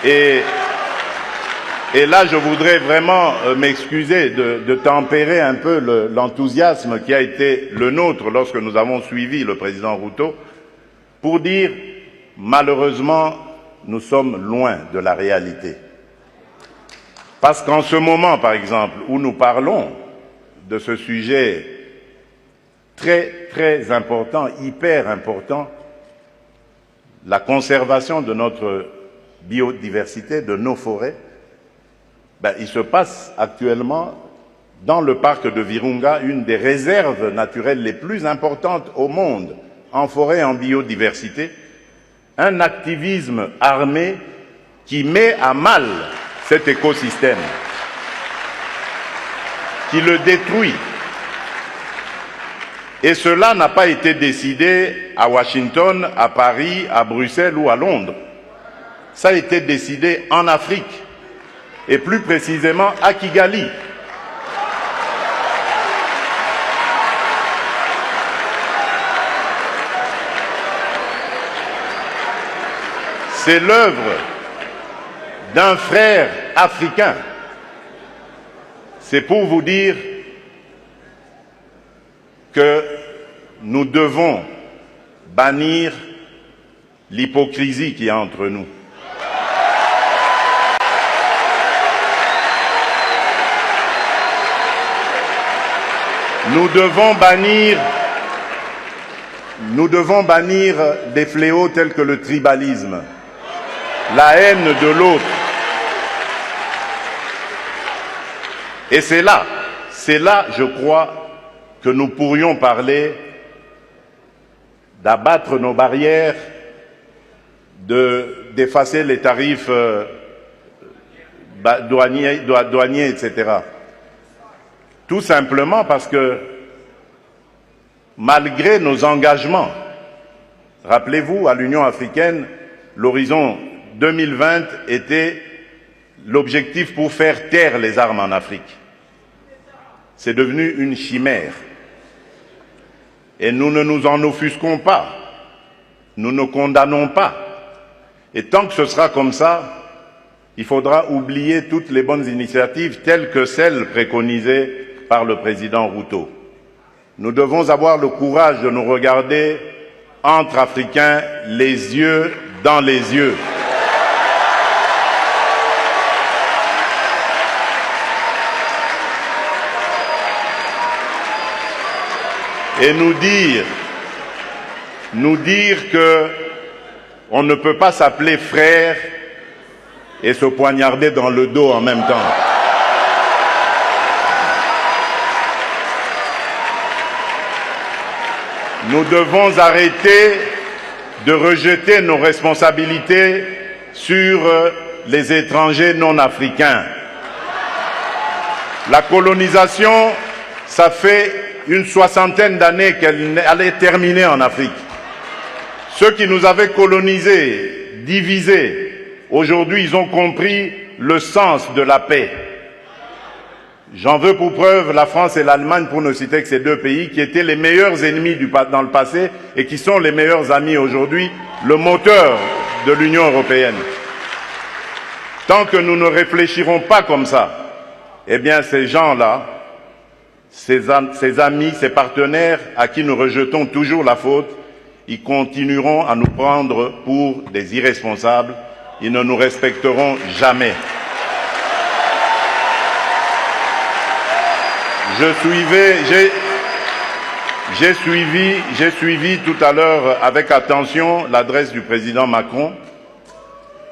Et là, je voudrais vraiment m'excuser de tempérer un peu l'enthousiasme qui a été le nôtre lorsque nous avons suivi le président Ruto, pour dire, malheureusement, nous sommes loin de la réalité. Parce qu'en ce moment, par exemple, où nous parlons de ce sujet très, très important, hyper important, la conservation de notre biodiversité, de nos forêts, il se passe actuellement dans le parc de Virunga une des réserves naturelles les plus importantes au monde, en forêt et en biodiversité, un activisme armé qui met à mal cet écosystème, qui le détruit. Et cela n'a pas été décidé à Washington, à Paris, à Bruxelles ou à Londres. Ça a été décidé en Afrique, et plus précisément à Kigali. C'est l'œuvre d'un frère africain. C'est pour vous dire que nous devons bannir l'hypocrisie qui est entre nous. Nous devons bannir des fléaux tels que le tribalisme, la haine de l'autre. Et c'est là, je crois, que nous pourrions parler d'abattre nos barrières, d'effacer les tarifs douaniers, etc. Tout simplement parce que, malgré nos engagements, rappelez-vous, à l'Union africaine, l'horizon 2020 était l'objectif pour faire taire les armes en Afrique. C'est devenu une chimère. Et nous ne nous en offusquons pas. Nous ne condamnons pas. Et tant que ce sera comme ça, il faudra oublier toutes les bonnes initiatives telles que celles préconisées par le président Ruto. Nous devons avoir le courage de nous regarder entre Africains, les yeux dans les yeux. Et nous dire que on ne peut pas s'appeler frère et se poignarder dans le dos en même temps. Nous devons arrêter de rejeter nos responsabilités sur les étrangers non africains. La colonisation, ça fait une soixantaine d'années qu'elle allait terminer en Afrique. Ceux qui nous avaient colonisés, divisés, aujourd'hui ils ont compris le sens de la paix. J'en veux pour preuve la France et l'Allemagne, pour ne citer que ces deux pays, qui étaient les meilleurs ennemis dans le passé et qui sont les meilleurs amis aujourd'hui, le moteur de l'Union européenne. Tant que nous ne réfléchirons pas comme ça, eh bien ces gens-là, ces amis, ces partenaires à qui nous rejetons toujours la faute, ils continueront à nous prendre pour des irresponsables, ils ne nous respecteront jamais. J'ai suivi tout à l'heure avec attention l'adresse du président Macron,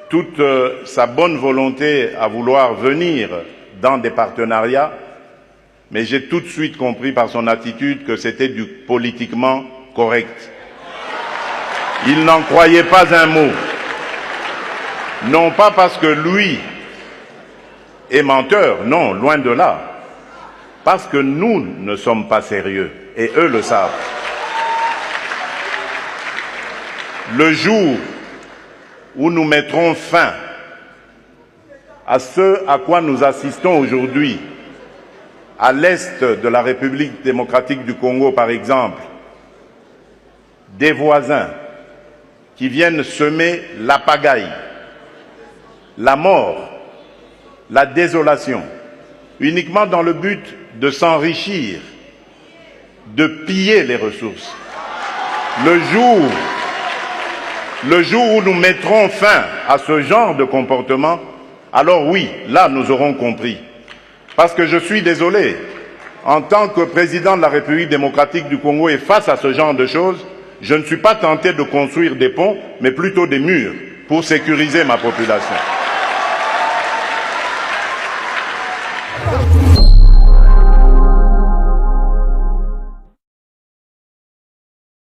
toute sa bonne volonté à vouloir venir dans des partenariats, mais j'ai tout de suite compris par son attitude que c'était du politiquement correct. Il n'en croyait pas un mot. Non pas parce que lui est menteur, non, loin de là. Parce que nous ne sommes pas sérieux, et eux le savent. Le jour où nous mettrons fin à ce à quoi nous assistons aujourd'hui, à l'est de la République démocratique du Congo par exemple, des voisins qui viennent semer la pagaille, la mort, la désolation, uniquement dans le but de s'enrichir, de piller les ressources. Le jour où nous mettrons fin à ce genre de comportement, alors oui, là nous aurons compris. Parce que je suis désolé, en tant que président de la République démocratique du Congo et face à ce genre de choses, je ne suis pas tenté de construire des ponts, mais plutôt des murs pour sécuriser ma population.